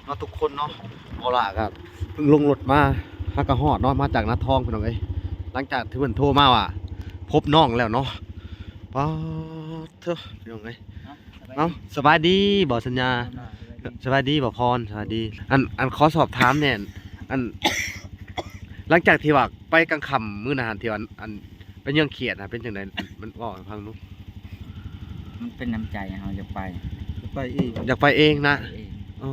เนาะทุกคนเนาะเอาล่ะก็เพิ่งลงรถมาฮักกะฮอดเนาะมาจากนาทองพี่น้องเอ้ยหลังจากที่เพิ่นโทรมาว่าพบน้องแล้วเนาะป๊าดเถอะพี่น้องเอ้ยเอ้าสบายดีบ่สัญญาสบายดีบ่พรสบายดีอันขอสอบถามเนี่ยอันหลังจากที่ว่าไปกลางค่ำมื้อนั้นที่ว่าอันเป็นยังเขียดนะเป็นจังได๋มันเว้าให้ฟังดู มันเป็นน้ำใจเราจะไป เอง อยากไปเองนะ ไปเอง อ๋อ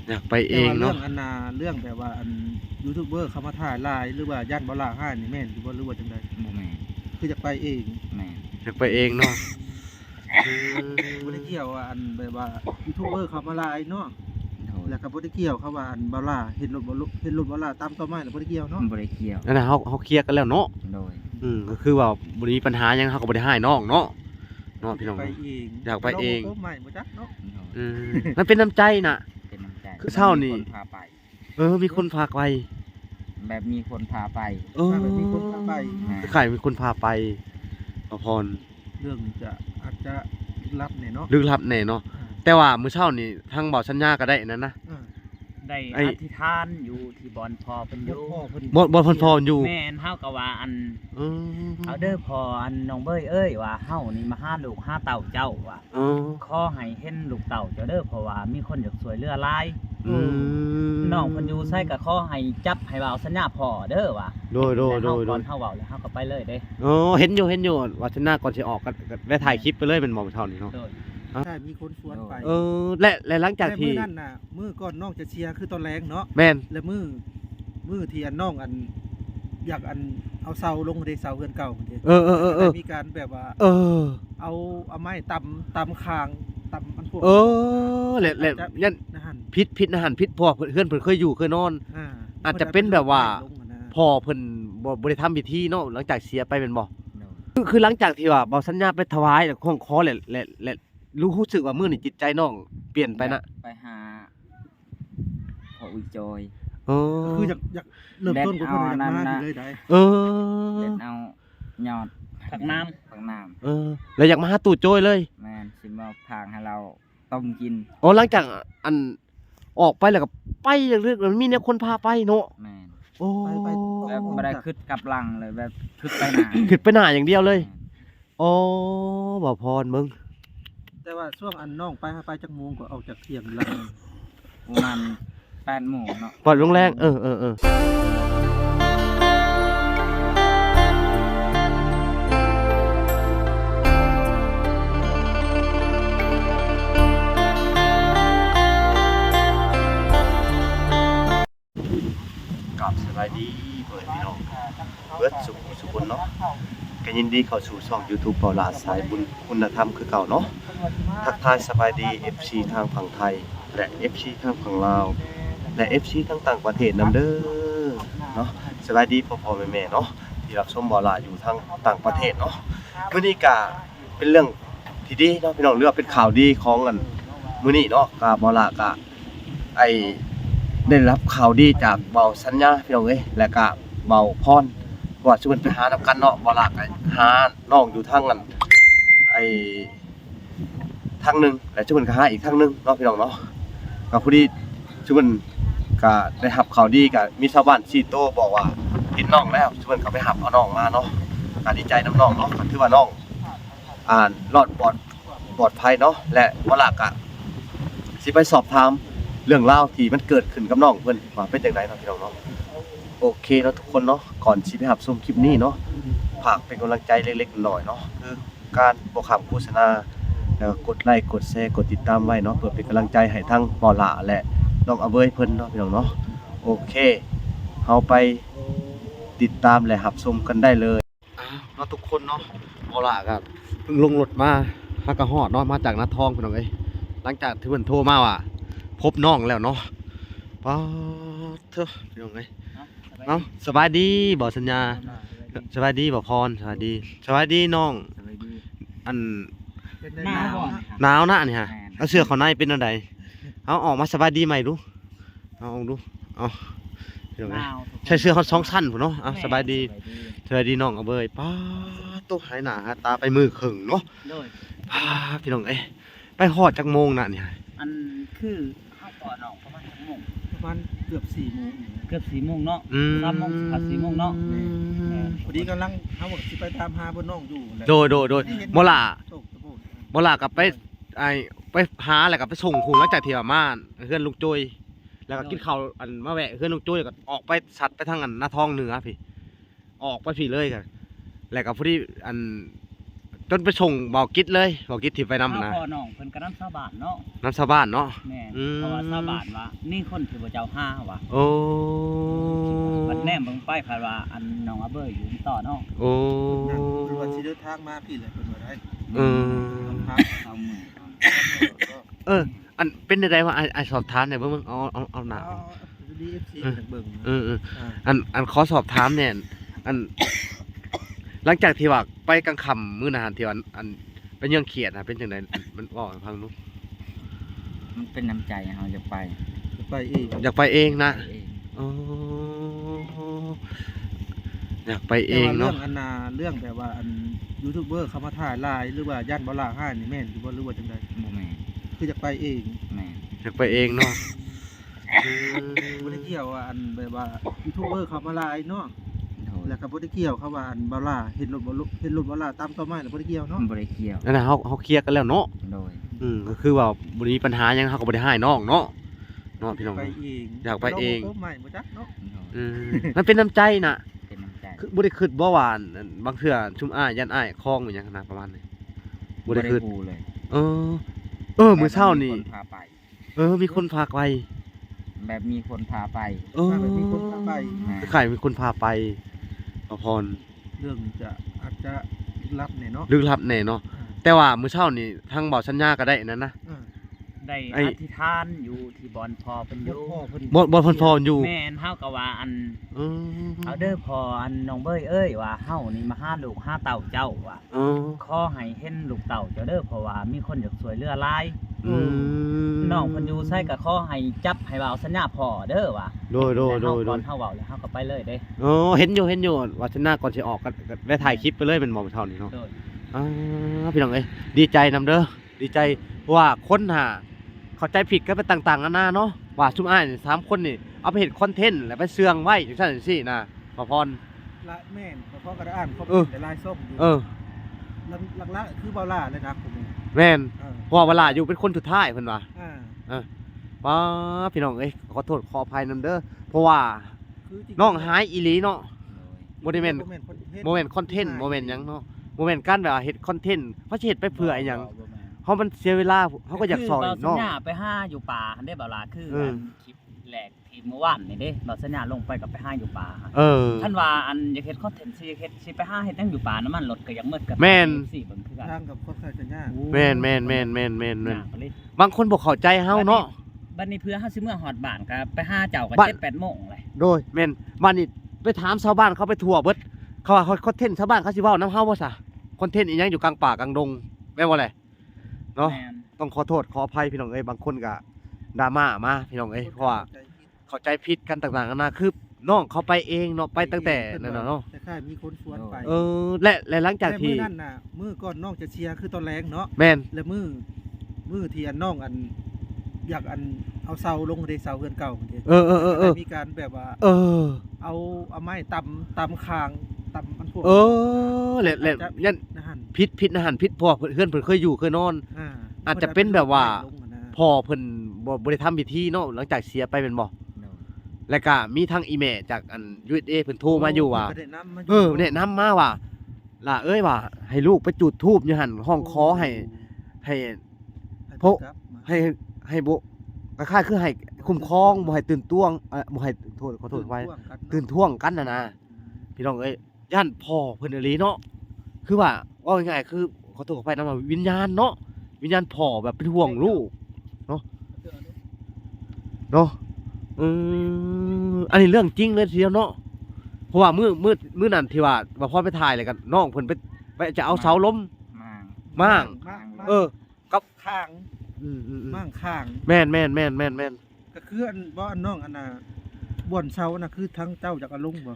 อยากไปเองเนาะ เรื่องอันนาเรื่องแบบว่าอันยูทูบเบอร์เขามาถ่ายไลน์หรือว่าย่านบ่ล่าห้านี่แม่นหรือว่าจังได๋ บ่แม่น คืออยากไปเอง แม่น อยากไปเองเนาะ บ่ได้เกี่ยวว่าอันแบบว่ายูทูบเบอร์เขามาไลน์เนาะ โดย แล้วก็บ่ได้เกี่ยวเขาว่าอันบ่ล่าเห็นรถบ่ล่าตามต่อไม้แล้วบ่ได้เกี่ยวเนาะ บ่ได้เกี่ยว นั่นน่ะเขาเคลียร์กันแล้วเนาะ โดย ก็คือว่าบ่มีปัญหาหยังเขาก็บ่ได้ให้น้องเนาะพี่น้อง ไปเอง อยากไปเอง ราบ่ใหม่บ่จักเนาะ โดย มันเป็นน้ำใจน่ะ เป็นน้ำใจ คือเช้านี่ มีคนพาไป มีคนพาไป แบบมีคนพาไป ถ้าแบบมีคนพาไป แม่น ใครมีคนพาไปพร เรื่องนี้จะอาจจะลึกลับเนี่ยเนาะ ลึกลับแน่เนาะแต่ว่ามื้อเช้านี่ทางเบาสัญญาก็ได้นั่นนะ ได้ ไอ้ อธิษฐานอยู่ที่บอนพอเป็นอยู่ พ่อเพิ่น บ่พรอยู่ แม่นเฮาก็ว่าอัน เออ เอาเด้อพออันน้องเบ้ยเอ้ยว่าเฮานี่มาหาลูกหาเต่าเจ้าว่า เออ ขอให้เห็นลูกเต่าเจ้าเด้อเพราะว่ามีคนอยากสวยเรือลาย อืม น้องเพิ่นอยู่ไสก็ขอให้จับให้เว้าสัญญาพ่อเด้อว่า โดย แล้วเฮาก่อนเฮาเว้าแล้วเฮาก็ไปเลยเด้ เห็นอยู่ว่าสัญญาก่อนสิออกก็ได้ถ่ายคลิปไปเลยเป็นหมอเท่านี้เนาะ โดย ใช่มีคนชวนไป และหลังจาก แต่ ที่ มื้อนั้นน่ะมื้อก่อนน้องจะเชียร์คือตอนแรงเนาะ แม่น แล้วมือที่อันน้องอันอยากอันเอาเสาลงในเสาเฮือนเก่าเหมือนเดิม มีการแบบว่าเอาไม้ตำคางตำมันพวก และยัน นะฮั่น พิษอาหารพิษพ่อเพื่อนเพิ่นเคยอยู่เคยนอน อาจจะเป็นแบบว่า ลงอะนะ พ่อเพิ่นบ่ได้ทำพิธีเนาะหลังจากเสียไปแม่นบ่ โดย คือหลังจากที่ว่าเบาสัญญาไปถวายแล้วของขอและรู้สึกว่ามื้อนี้จิตใจน้องเปลี่ยนไปนะ ไปหาพ่ออุ้ยจอย เออ คืออยากเริ่มต้นก็เพิ่นอยากมาอยู่เลยได้ เอ เล่ อน เอายอด ผักน้ำ ผักน้ แล้วอยากมาหาตู่โจ้ยเลย ำแม่นสิมาพางให้เราต้มกิน หลังจากอันออกไปแล้วก็ไปเรื่อยๆมันมีแนวคนพาไปเนาะ แม่น โอ้ ไป แบบบ่ได้คึดกลับหลังเลยแบบคึดไปหน้า ขึ้นไปหน้าอย่างเดียวเลยโอ้บ่พรมึง แต่ว่าช่วงอันน้องไปจักโมงก็ออกจากเที่ยงแล้ว ประมาณ8 โมงเนาะ ปล่อยลงแรงกับสบายดีเปิดพี่น้องเบิดสุขเนาะก็ยินดีเข้าสู่ช่อง YouTube เปาลาสายบุญคุณธรรมคือเก่าเนาะทักทายสบายดี FC ทางฝั่งไทยและ FC ทางฝั่งลาวและ FC ทางต่างประเทศนำเด้อเนาะสบายดีพ่อๆแม่ๆเนาะที่รับชมเปาลาอยู่ทางต่างประเทศเนาะมื้อนี้ก็เป็นเรื่องที่ดีเนาะพี่น้องเรียกว่าเป็นข่าวดีของอันมื้อนี้เนาะก็เปาลาก็ได้รับข่าวดีจากเบาสัญญาพี่น้องเอ้ยและก็เบาพรว่าสิเพิ่นไปหานำกันเนาะบ่ลากไปหาน้องอยู่ทางนั้นทางหนึงและสิเพิ่นก็หาอีกทางหนึงเนาะพี่น้องเนาะก็พอดีสิเพิ่นก็ได้รับข่าวดีก็มีชาวบ้าน4โตบอกว่าเห็นน้องแล้วสิเพิ่นก็ไปรับเอาน้องมาเนาะก็ดีใจนํน้องเนาะก็ถือว่าน้องรอดปลอดภัยเนาะและบ่ลากก็สิไปสอบถามเรื่องราวที่มันเกิดขึ้นกับน้องเพิ่นว่าเป็นจังไดเนาะพี่น้องเนาะโอเคเนาะทุกคนเนาะก่อนสิไปรับชมคลิปนี้เนาะฝากเป็นกำลังใจเล็กๆน้อยๆเนาะคือการบ่ข้ามโฆษณาแล้วกดไลค์กดแชร์กดติดตามไว้เนาะเพื่อเป็นกำลังใจให้ทั้งปอหลาและน้องอเบยเพิ่นเนาะพี่น้องเนาะโอเคเฮาไปติดตามและรับชมกันได้เลยเนาะทุกคนเนาะปอหลาก็เพิ่งลงรถมาฮักกะฮอดเนาะมาจากนาทองพี่น้องเอ้ยหลังจากที่เพิ่นโทรมาว่าพบน้องแล้วเนาะป๊าดเถอะพี่น้องเอ้ยสบายดีบ่สัญญาสบายดีบ่พรสบายดีน้อง สวัสดี อัน เป็นได้ หน้า หนาว บ่ นะ หนาวนะนี่ฮะ แม่น เอาเสื้อเขาในเป็นอันใดเอาออกมาสบายดีใหม่ดูเอาออกดูเอาพี่น้องเอ้ย หนาว ใส่เสื้อเขา2ชั้นพุ่นเนาะสบายดีน้องเอาเบยป๊าดโตหายหน้าหาตาไปมือครึ่งเนาะ โดย พี่น้องเอ้ย ไปฮอดจักโมงน่ะเนี่ย อันคือเฮาก่อนน้องประมาณชั่วโมง ประมาณเกือบ4 โมง เกือบ4 โมงเนาะ อืม 3 โมงผัด4 โมงเนาะ พอดีกำลังเฮาบอกสิไปตามหาเพิ่นน้องอยู่แหละ โดยบ่ล่ะ โตกตะโพด บ่ล่ะกับไปหาแล้วก็ไปส่งคุงหลังจากที่ว่ามาเฮือนลุงจุ้ยแล้วก็กินข้าวอันมาแวะเฮือนลุงจุ้ยแล้วก็ออกไปสัตว์ไปทางอันหน้าท้องเหนือพี่ออกไปพี่เลยกันแล้วก็พอดีอันจนไปส่งเบากิจเลยเบากิจที่ไปนำ เฮา นะ ก่อนน้องเพิ่นก็นำชาวบ้านเนาะ น้ำชาวบ้านเนาะ แม่ อืม เพราะว่าชาวบ้านว่านี่คนที่บ่เจ้าห้าว่ะ โอ้ มันแนมเบิ่งไปคาดว่าอันน้องอาเบยอยู่ต่อเนาะ โอ้ นั่นเพิ่นว่าสิเดินทางมาพี่แหละเพิ่นว่าได้ เออ ทาง เอามือ เออ อันเป็นได้ว่าไอสอบถามเนี่ยเบิ่งเอาหน้า ดี FC จากเบิ่ง เอออันขอสอบถามเนี่ยอัน หลังจากที่ว่าไปกลางค่ำมื้อนั้นที่ว่าอันเป็นเรื่องเครียดนะเป็นจังไดมันเว้าให้ฟังดู มันเป็นน้ำใจเฮาจะไป ไปเอง อยากไปเองนะ ไปเอง อ๋ออยากไปเองเนาะ เรื่องอันนาเรื่องแบบว่าอันยูทูบเบอร์เขามาถ่ายไลน์หรือว่าย่านบ่ล่าห้านี่แม่นหรือว่าจังได๋ บ่แม่น คือจะไปเอง แม่น อยากไปเองเนาะ บ่ได้เกี่ยวว่าอันแบบว่ายูทูบเบอร์เขามาไลน์เนาะ โดย แล้วก็บ่ได้เกี่ยวเขาว่าอันบ่ล่าเห็นรถบ่ล่าตามต่อไม้แล้วบ่ได้เกี่ยวเนาะ บ่ได้เกี่ยว นั่นน่ะเฮาเคลียร์กันแล้วเนาะ โดย ก็คือว่าบ่มีปัญหาหยังเฮาก็บ่ได้ให้น้องเนาะพี่น้อง ไปเอง อยากไปเอง ราบ่ใหม่บ่จักเนาะ โดย มันเป็นน้ำใจน่ะ เป็นน้ำใจ คือบ่ได้คิดบ่ว่าอันบางเทื่อชุมอ้ายยันอ้ายคลองอีหยังขนาดประมาณนี้บ่ได้คิด ฮู้เลย มื้อเช้านี่ แบบมีคนพาไป มีคนพาไป แบบมีคนพาไป แบบมีคนพาไป แม่ ไข่มีคนพาไปพร เรื่องนี้จะอาจจะลึกลับแน่เนาะ ลึกลับแน่เนาะแต่ว่ามื้อเช้านี่ทางเบาสัญญาก็ได้นั่นนะ ได้ ไอ้ อธิษฐานอยู่ที่บ่อนพอเพิ่นอยู่ พ่อเพิ่น บ่พรอยู่ แม่นเฮาก็ว่าอัน อืม เอาเด้อพออันน้องเบยเอ้ยว่าเฮานี่มาหาลูกหาเต่าเจ้าว่ะ อ๋อ ขอให้เห็นลูกเต่าเจ้าเด้อเพราะว่ามีคนอยากสวยเรือลาย อืม น้องเพิ่นอยู่ใส่ก็ขอให้จับให้เว้าสัญญาพ่อเด้อว่ะ โดย แล้วเฮาก่อนเฮาเว้าแล้วเฮาก็ไปเลยเด้ อ๋อเห็นอยู่ว่าสัญญาก่อนสิออกก็ได้ถ่ายคลิปไปเลยเป็นหมอมื้อเช้านี่เนาะ โดย พี่น้องเอ้ยดีใจนำเด้อดีใจเพราะว่าคนหาเข้าใจผิดกันไปต่างๆนานาเนาะว่าชุมอ้ายนี่3คนนี่เอาไปเฮ็ดคอนเทนต์แล้วไปเสื่องไว้จังซั่นจังซี่นะพอพร ละแม่นพ่อก็ได้อ่านคอม เออ แต่ลายส้มอยู่ เออ หลักๆคือบ่ล่าเลยนะผม แม่น เออ เพราะว่าเวลาอยู่เป็นคนสุดท้ายเพิ่นว่า อ่า ป้าพี่น้องเอ้ยขอโทษขออภัยนำเด้อเพราะว่า คือจริงๆ น้องหายอีหลีเนาะ โดย บ่ได้แม่น บ่แม่นคอนเทนต์ บ่แม่นคอนเทนต์บ่แม่นหยังเนาะบ่แม่นการแบบว่าเฮ็ดคอนเทนต์เขาสิเฮ็ดไปเพื่ออีหยังเฮามันเสียเวลาเฮาก็อยากสอน คืเบาสัญ เนาะ ญาไปหาอยู่ป่าหันได้บ่ล่ะคือ เออ อันคลิปแรกที่เมื่อวานนี่เด้เบาสัญญาลงไปกับไปหาอยู่ป่า เออ ท่านว่าอันอยากเฮ็ดคอนเทนต์สิอยากเฮ็ดสิไปหาเฮ็ดหยังอยู่ป่าน้ำมันรถก็ยังมืดกับ แม่น สิเบิ่งคือกัน ทางกับคนใส่สัญญา แม่น ยากเลย บางคนบ่เข้าใจเฮาเนาะ บัดนี้เพื่อเฮาสิเมื่อฮอดบ้านก็ไปหาเจ้าก็ บ้าน 7-8 โมงเลย โดยแม่นบ้านนี้ไปถามชาวบ้านเขาไปทั่วเบิดเขาว่าคอนเทนต์ชาวบ้านเขาสิเว้านำเฮาบ่ซะคอนเทนต์อีหยังอยู่กลางป่ากลางดงแม่นบ่แหละเนาะ แม่น ต้องขอโทษขออภัยพี่น้องเอ้ยบางคนก็ดราม่ามาพี่น้องเอ้ยเพราะว่าเข้าใจผิดกันต่างๆนานาคือน้องเขาไปเองเนาะไปตั้งแต่นั่นน่ะเนาะ แต่ค่ายมีคนชวนไป และหลังจาก แต่ ที่ มื้อนั้นน่ะมื้อก่อนน้องจะเชียร์คือตอนแรงเนาะ แม่น และมื้อที่อันน้องอันอยากอันเอาเสาลงในเสาเฮือนเก่าเหมือนกัน มีการแบบว่า เอาไม้ตำคางตำมันพวก และยัน นะฮั่น พิษนะหันพิษเพราะว่าเพื่อนเพิ่นเคยอยู่เคยนอน อาจจะเป็นแบบว่า ลงอะนะ พ่อเพิ่นบ่ได้ทำพิธีเนาะหลังจากเสียไปแม่นบ่ โดย แล้วก็มีทางอีเมลจากอัน USA เพิ่นโทรมาอยู่ว่า เพิ่นก็แนะนำมาอยู่ แนะนำมาว่าล่ะเอ้ยว่า ให้ลูกไปจุดธูปอยู่หั่นห้องขอให้ให้ พก ให้บ่คล้ายๆคือให้คุ้มครองบ่ให้ตื่นต้วงบ่ให้โทษขอโทษไว้ตื่นท่วงกันน่ะนะพี่น้องเอ้ยย่านพ่อเพิ่นอีหลีเนาะคือว่าง่ายๆคือขอโทษขออภัยนำว่าวิญญาณเนาะวิญญาณพ่อแบบเป็นห่วงลูกเนาะอันนี้เรื่องจริงเลยทีเดียวเนาะเพราะว่ามื้อนั้นที่ว่าพ่อไปถ่ายเลยกันน้องเพิ่นไปจะเอาเสาล้ม มาง กับ ข้าง อืม มั่งข้าง แม่น ก็คืออันบ่อันน้องอันน่ะบ่อนเสาน่ะคือทั้งเจ้าจากอาลุงบ่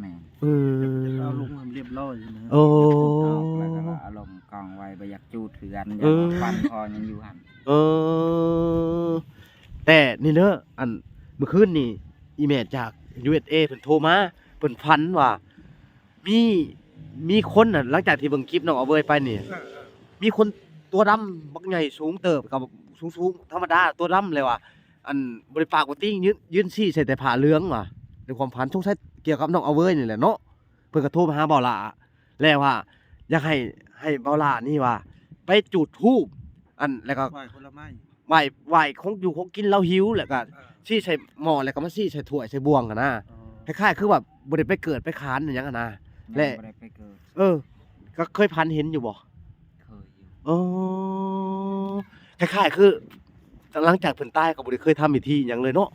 แม่น เอาลงมาเรียบร้อยนะ โอ้ เอาแล้วก็อารมณ์กองไว้บ่อยากจูดคือกันอย่ามาฟันคอยังอยู่หั่น เออแต่นี่เด้ออันเมื่อคืนนี่อีเมลจาก USA เพิ่นโทรมาเพิ่นพันว่ามีคนน่ะหลังจากที่เบิ่งคลิปน้องเอาเบยไปนี่มีคนตัวดำบักใหญ่สูงเติบกับสูงธรรมดาตัวดำเลยว่ะอันบ่ได้ปากบ่ติ้งยืนซี่ใส่แต่ผ้าเหลืองว่ะในความพันสงสัยเกี่ยวกับน้องเอาเบยนี่แหละเนาะเพิ่นก็โทรมาหาเบาหลาแล้วว่าอยากให้เบาหลานี่ว่าไปจุดธูปอันแล้วก็ ไหว้ผลไม้ ไหวของอยู่ของกินเราหิวแหละก็ซี่ใส่หม้อแล้วก็มาซี่ใส่ถ้วยใส่บ่วงกันนะคล้ายๆคือแบบบ่ได้ไปเกิดไปค้านอหยังกันนะ และ ยังบ่ได้ไปเกิด ก็เคยพันเห็นอยู่บ่ เคยอยู่ อ๋อคล้ายๆคือหลังจากเพิ่นตายก็บ่ได้เคยทำพิธีหยังเลยเนาะ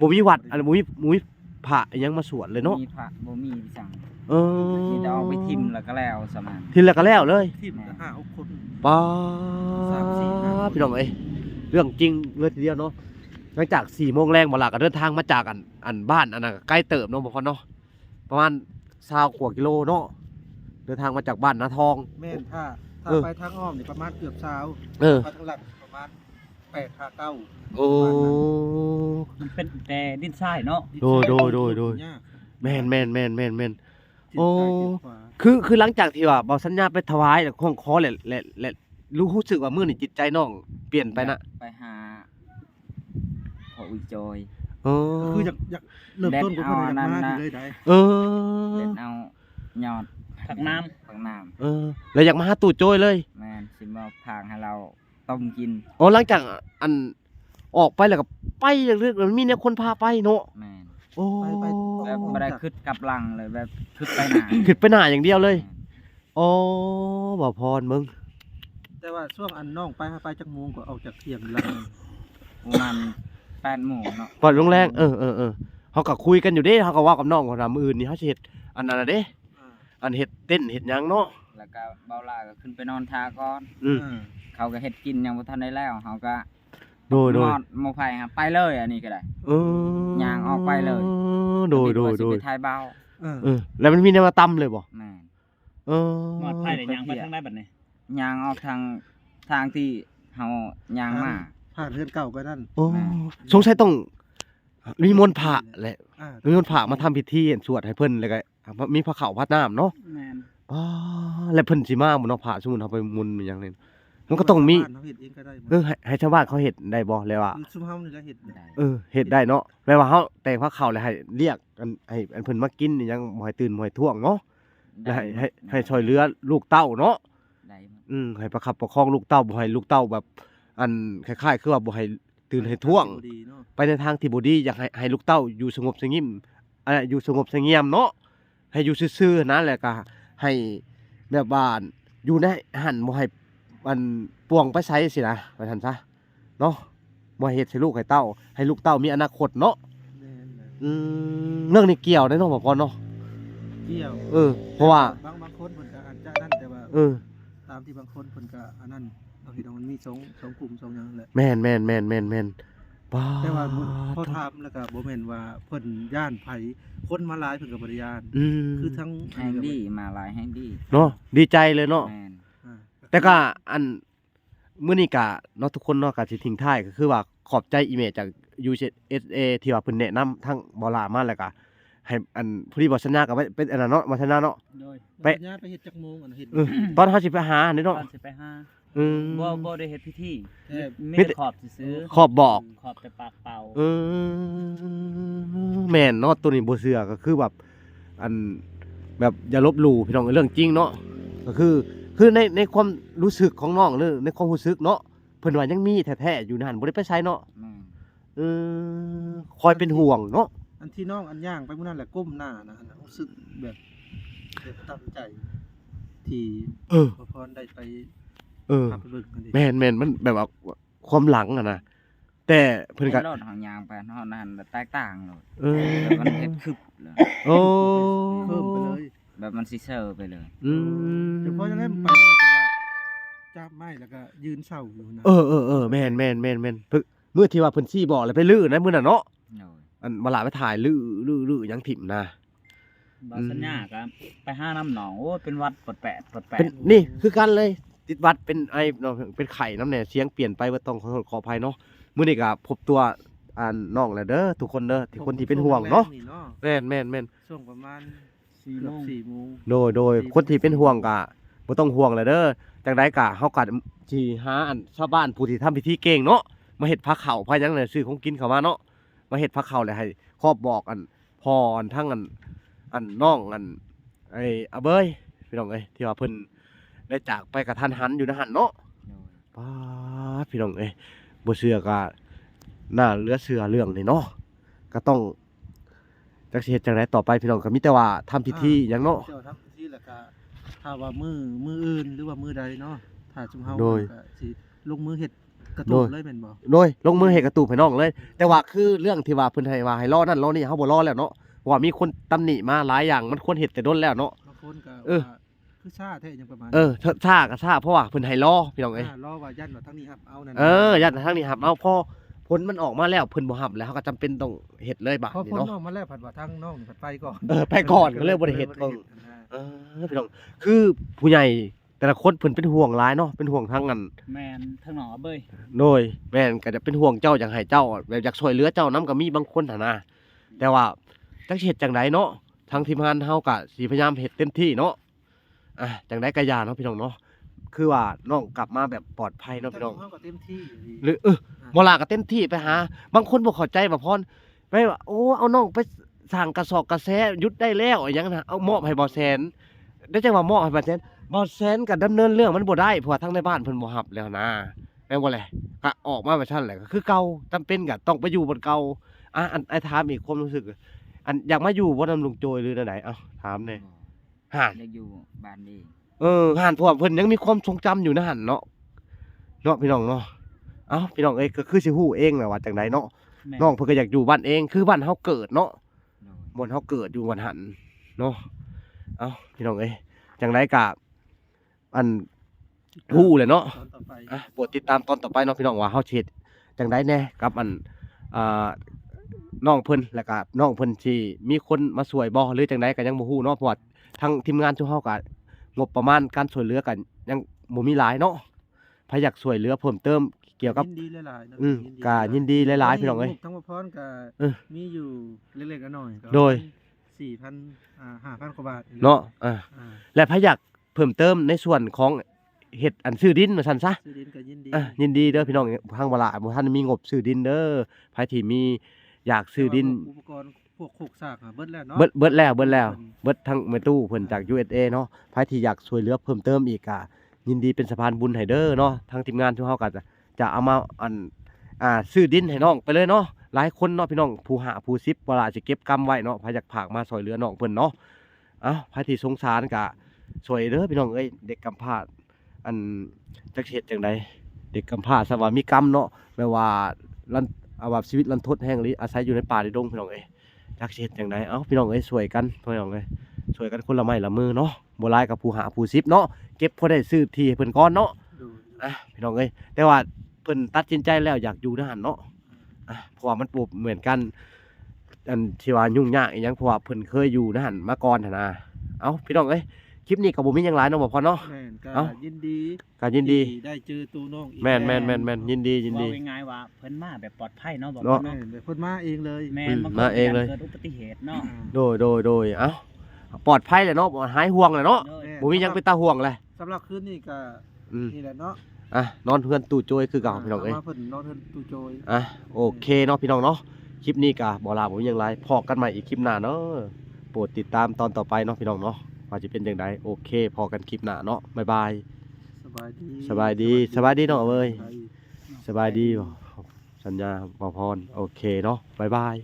บ่มีวัดอันบ่มีพระอิหยังมาสวดเลยเนาะ มีพระบ่มีจัง เออ มีแต่เอาไปทิ่มแล้วก็แล้วสมาน ทีละก็แล้วเลย ทีมก็5-6คน ป้า 3-4 พี่น้องเอ้ยเรื่องจริงเลยทีเดียวเนาะหลังจาก4 โมงแรงบ่ล่ะก็เดินทางมาจากอันบ้านอันนั้นก็ใกล้เติบเนาะบ่พอเนาะประมาณ20 กว่ากิโลเนาะเดินทางมาจากบ้านนาทอง แม่นถ้า เออ ไปทางอ้อมนี่ประมาณเกือบเช้า เออ ไปทางหลังประมาณ8-9 โอ้ มันเป็นแต่ดินทรายเนาะ โดย แม่น โอ้ ทิศซ้ายทิศขวา คือหลังจากที่ว่าเบาสัญญาไปถวายแล้วของคอและรู้สึกว่ามื้อนี้จิตใจน้องเปลี่ยนไปนะ ไปหาพ่ออุ้ยจอย เออ คืออยากเริ่มต้นก็เพิ่นอยากมาอยู่เลยได้ เอ เด็ อ ดเอายอด ผักน้ ผักน้ำ เออแล้วอยากมาหาตู่โจ้ยเลย แม่นสิมาพางให้เราต้มกิน อ๋อหลังจากอันออกไปแล้วก็ไปเรื่อยๆมันมีเนี่ยคนพาไปเนาะ แม่น โอ้ ไป แบบบ่ได้คิดกลับหลังเลยแบบคิดไปหน้า ขึ้นไปหน้าอย่างเดียวเลยโอ้บ่พรมึง แต่ว่าช่วงอันน้องไปจักโมงก็ออกจากเที่ยงแล้ว ประมาณ8โมงเนาะ ก่อนลงแรงเฮาก็คุยกันอยู่เด้เฮาก็เว้ากับน้องว่ามื้ออื่นนี่เฮาสิเฮ็ดอันนั้นน่ะเด้อันเฮ็ดเต้นเฮ็ดหยังเนาะ แล้วก็เบาลาก็ขึ้นไปนอนทาก่อน อืม เขาก็เฮ็ดกินยังบ่ทันได้แล้วเขาก็ โดย มอดหมู่ไผครับไปเลยอันนี้ก็ได้ เออย่าง ออกไปเลย โดย สิไปถ่ายเบา แล้วมันมีแนวมาตำเลยบ่ แม่น เออ ำหมอดไผ่ได้ยางไปทางได้บัดนี้ ย่างออกทางที่เฮาย่างมา ผ่านเรือนเก่าไปนั่น โอ้ แม่ สงสัยต้องมีมนต์พระแหละ อ่า มีมนต์พระมาทำพิธีสวดให้เพิ่นแล้วก็มีพระเข้าพระน้ำเนาะ แม่น อ๋อแล้วเพิ่นสิมาบ่เนาะพระสมมุติเฮาไปมุนต์หยังนี่มันก็ต้องมี บ้านเขาเฮ็ดเองก็ได้ ให้ชาวบ้านเขาเฮ็ดได้บ่แล้วว่า คือซุมเฮานี่ก็เฮ็ดได้ ได้ เฮ็ดได้เนาะแม้ว่าเฮาแต่งพระเข้าแล้วให้เรียกให้เพิ่นมากินนี่ยังบ่ให้ตื่นบ่ให้ท่วงเนาะแล้วให้ช่วยเหลือลูกเต้าเนาะ ได้หมด ให้ประคับประคองลูกเต้าบ่ให้ลูกเต้าแบบอันคล้ายๆคือว่าบ่ให้ตื่นให้ท่วง ดีเนาะ ไปในทางที่บ่ดีอยากให้ลูกเต้าอยู่สงบสงิมอยู่สงบเสงี่ยมเนาะให้อยู่ซื่อๆนะแล้วก็ให้แบบว่าอยู่ในหันบ่ให้มันป่วงไปไสสินะว่าซั่นซะเนาะบ่ให้เฮ็ดให้ลูกให้เต้าให้ลูกเต้ามีอนาคตเนาะ แม่น เรื่องนี้เกี่ยวได้เนาะบ่พอเนาะ เกี่ยว เพราะว่า บางคนเพิ่นก็อาจจะนั่นแต่ว่า ตามที่บางคนเพิ่นก็อันนั้นเอาพี่น้องมันมี2กลุ่ม2อย่างนั่นแหละ แม่นป้า แต่ว่าพอถามแล้วก็บ่แม่นว่าเพิ่นย่านไผคนมาหลายเพิ่นก็บ่ได้ย่านคือทั้ง แห้งดีมาหลายแห้งดี เนาะดีใจเลยเนาะ แม่น อ่า แต่ก็อันมื้อนี้ก็เนาะทุกคนเนาะก็สิทิ้งท้ายก็คือว่าขอบใจอีเมลจาก USA ที่ว่าเพิ่นแนะนำทั้งบอลามาแล้วก็ให้อันผู้ที่บ่สัญญาก็ไว้เป็นอันนั้นเนาะบ่สัญญาเนาะ โดย ไป ญาติไปเฮ็ดจักโมงอันเฮ็ด ตอนเฮาสิไปหานี่ ตอ เนาะ นสิไปหา อืม บ่ได้เฮ็ดพิธี แต่ มี มีแต่ แต่ขอบซื้อ ขอบบอก ขอบแต่ปากเปล่า แม่นเนาะตัวนี้บ่เชื่อก็คือแบบอันแบบอย่าลบหลู่พี่น้องเรื่องจริงเนาะก็คือในความรู้สึกของน้องหรือในความรู้สึกเนาะเพิ่นว่ายังมีแท้ๆอยู่นั่นบ่ได้ไปใช้เนาะ แม่น เอคอยเป็นห่วงเนาะ อันที่น้องอันย่างไปมื้อนั้นแหละก้มหน้านะรู้สึกแบบตั้งใจที่พอพรได้ไปพาไปเบิ่งกันดิ แม่นมันแบบว่าความหลังอะนะแต่เพิ่นก็ รถเฮายางไปเฮานั่นแตกต่างเลย แบบ มันเฮ็ดคึบเลย โอ้ เพิ่มไปเลย แบบมันสิเซอร์ไปเลย เฉพาะจังได๋ไปว่าจะว่าจับไม้แล้วก็ยืนเศร้าอยู่นะ แม่นเพิ่นมื้อที่ว่าเพิ่นชี้บอกแล้วไปลื้อนะมื้อน่ะเนาะ โดย อันมาหลาไปถ่ายลื้อหยังถิ่มนะ บ่สัญญาก็ไปหาน้ำหนองโอ้ยเป็นวัดปดแปด เป็นนี่คือกันเลยติดวัดเป็นไอเนาะเป็นไข่น้ำเนี่ยเสียงเปลี่ยนไปว่าต้องขออภัยเนาะมื้อนี้ก็พบตัวน้องแล้วเด้อทุกคนเด้อที่คนที่เป็นห่วงเนาะแม่น ช่วงประมาณ 4 เกื โม อบ ง 4 โมง โดยคนที่เป็นห่วงก็บ่ต้องห่วงแล้วเด้อจังได๋ก็เฮาก็สิหาชาวบ้านผู้ที่ทำพิธีเก่งเนาะมาเฮ็ดพระเข้าพระหยังเนี่ยซื้อของกินเข้ามาเนาะมาเฮ็ดพระเข้าแล้วให้ครอบบอกพ่อทั้งน้องไอ้อาเบยพี่น้องเอ้ยที่ว่าเพิ่นได้จากไปกระทันหันอยู่นะหั่นเนาะ ป้าดพี่น้องเอ้ยบ่เชื่อก็น่าเหลือเชื่อเรื่องนี่เนาะก็ต้องจักสิเฮ็ดจังไดต่อไปพี่น้องก็มีแต่ว่าทำพิธีหยังเนาะ เจ้าทำพิธีแล้วก็ถ้าว่ามืออื่นหรือว่ามือใดเนาะถ้าซุมเฮา โดย ก็สิลงมือเฮ็ดกระ โด ตุก ย เลยแม่นบ่ โดยลงมือเฮ็ดกระตูบให้น้องเลย แต่ว่าคือเรื่องที่ว่าเพิ่นให้ว่าให้รอนั่นรอนี่เฮาบ่รอแล้วเนาะเพราะว่ามีคนตำหนิมาหลายอย่างมันควรเฮ็ดแต่ดนแล้วเนาะ บางคนก็ เออ ว่าคือชาแท้หยังประมาณ ช้าก็ช้าเพราะว่าเพิ่นให้รอพี่น้องเอ้ย รอว่ายันว่าทั้งนี้ครับเอานั่น ยันทางนี้ครับเอาพอผลมันออกมาแล้วเพิ่นบ่รับแล้วเฮาก็จำเป็นต้องเฮ็ดเลยบัด พอ นี้ พ้น เนาะ ออกมาแล้วผัดว่าทางน้องนี่ผัดไปก่อน ไปก่อนก็เลยบ่ได้เฮ็ด พี่น้องคือผู้ใหญ่แต่ละคนเพิ่นเป็นห่วงหลายเนาะเป็นห่วงทั้งนั้น แม่นทั้งหนองอาเบย โดยแม่นก็จะเป็นห่วงเจ้าอยากให้เจ้าแบบอยากช่วยเหลือเจ้านํก็มีบางคนหั่นนะแต่ว่าจักสิเฮ็ดจังไดเนาะทางทีมงานเฮาก็สิพยายามเฮ็ดเต็มที่เนาะจังไดก็อย่าเนาะพี่น้องเนาะคือว่าน้องกลับมาแบบปลอดภัยเนาะพี่น้อง เฮาก็เต็มที่อยู่ดี หรือบ่ล่ะก็เต็มที่ไปหาบางคนบ่เข้าใจว่าพรไปว่าโอ้เอาน้องไปสร้างกระสอบกระแสหยุดได้แล้วอิหยังนะเอามอบให้บ่แสนได้จังว่ามอบให้บ่แสนบ่แสนก็ดำเนินเรื่องมันบ่ได้เพราะว่าทางในบ้านเพิ่นบ่รับแล้วนะแม่นบ่แหละก็ออกมาแบบนั้นแหละก็คือเก่าจำเป็นก็ต้องไปอยู่บนเก่าไอ้ถามอีกความรู้สึกอยากมาอยู่บ่นำลุงโจยหรือจังไดเอ้าถามแหน่ห่าน อยากอยู่บ้านนี้ ห่านเพราะว่าเพิ่นยังมีความทรงจำอยู่นะหั่นเนาะพี่น้องเนาะเอ้าพี่น้องเอ้ยก็คือสิฮู้เองแหละว่าจังไดเนาะ แม่น น้องเพิ่นก็อยากอยู่บ้านเองคือบ้านเฮาเกิดเนาะ โดย บ่อนเฮาเกิดอยู่วันหันเนาะเอ้าพี่น้องเอ้ยจังไดก็ฮู้แหละเนาะ ตอนต่อไป โปรดติดตามตอนต่อไปเนาะพี่น้องว่าเฮาสิเฮ็ดจังไดแน่กับน้องเพิ่นแล้วก็น้องเพิ่นสิมีคนมาช่วยบ่หรือจังไดก็ยังบ่ฮู้เนาะเพราะว่าทางทีมงานทุกเฮาก็งบประมาณการช่วยเหลือกันยังบ่มีหลายเนาะใครอยากช่วยเหลือเพิ่มเติมเกี่ยวกับ ยินดีหลายๆเนาะ ก็ยินดีหลายๆพี่น้องเอ้ย ทั้งหมดพรก็ เออ มีอยู่เล็กๆน้อยๆก็ โดย 4,000 5,000 กว่าบาท เนาะ อ่า และใครอยากเพิ่มเติมในส่วนของเฮ็ดซื้อดินว่าซั่นซะ ซื้อดินก็ยินดี ยินดีเด้อพี่น้องทางบ่ละบ่ทันมีงบซื้อดินเด้อไผที่มีอยากซื้อดิน อุปกรณ์พวกโคกซากเบิดแล้วเนาะ เบิดแล้วเบิดทั้งแม่ตู้เพิ่นจาก USA เนาะไผที่อยากช่วยเหลือเพิ่มเติมอีกก็ยินดีเป็นสะพานบุญให้เด้อเนาะทางทีมงานทุกเฮาก็จะเอามาซื้อดินให้น้องไปเลยเนาะหลายคนเนาะพี่น้องผู้หาผู้10บ่ล่ะสิเก็บกำไว้เนาะไผอยากฝากมาช่วยเหลือน้องเพิ่นเนาะไผที่สงสารก็ช่วยเด้อพี่น้องเอ้ยเด็กกำพร้าจักเฮ็ดจังไดเด็กกำพร้าซะว่ามีกรรมเนาะแปลว่าว่าชีวิตรันทดแห่งลิอาศัยอยู่ในป่าในดงพี่น้องเอ้ยจักสิเฮ็ดจังไดพี่น้องเอ้ยช่วยกันพี่น้องเอ้ยช่วยกันคนละไม้ละมือเนาะบ่หลายกับผู้หาผู้10เนาะเก็บพอได้ซื้อที่ให้เพิ่นก่อนเนาะ ดู พี่น้องเอ้ยแต่ว่าเพิ่นตัดสินใจแล้วอยากอยู่ทหารเนาะเพราะว่ามันบ่เหมือนกันที่ว่ายุ่งยากอีหยังเพราะว่าเพิ่นเคยอยู่ทหารมาก่อนหั่นนะพี่น้องเอ้ยคลิปนี้ก็บ่มีหยังหลายเนาะบ่พอเนาะ แม่นก็ เอ้า ยินดี ก็ยินดี ที่ได้เจอตูน้องอีก แม่นยินดี ว่าง่ายๆว่าเพิ่นมาแบบปลอดภัยเนาะบอก เนาะ แม่นเพิ่นมาเองเลย แม่ อื น ม บาง มาเองเลย เกิดอุบัติเหตุเนาะ โดยปลอดภัยเลยเนาะบ่หายห่วงเลยเนาะ โดย บ่มีหยังเป็นตาห่วงเลย สำหรับคืนนี้ก็ อืม นี่แหละเนาะ นอนเฮือนตู้โจยคือเก่าพี่น้องเอ้ย มาเพิ่นนอนเพิ่นตูโจย โอเคเนาะพี่น้องเนาะคลิปนี้ก็บ่ลาบ่มีหยังหลายพอกันใหม่อีกคลิปหน้าเนาะโปรดติดตามตอนต่อไปเนาะพี่น้องเนาะว่าจะเป็นจังไดโอเคพอกันคลิปหน้าเนาะบ๊ายบาย สบายดี สบายดีเนาะเว้ย สบายดีบ่สัญญาบ่พรโอเคเนาะบ๊ายบาย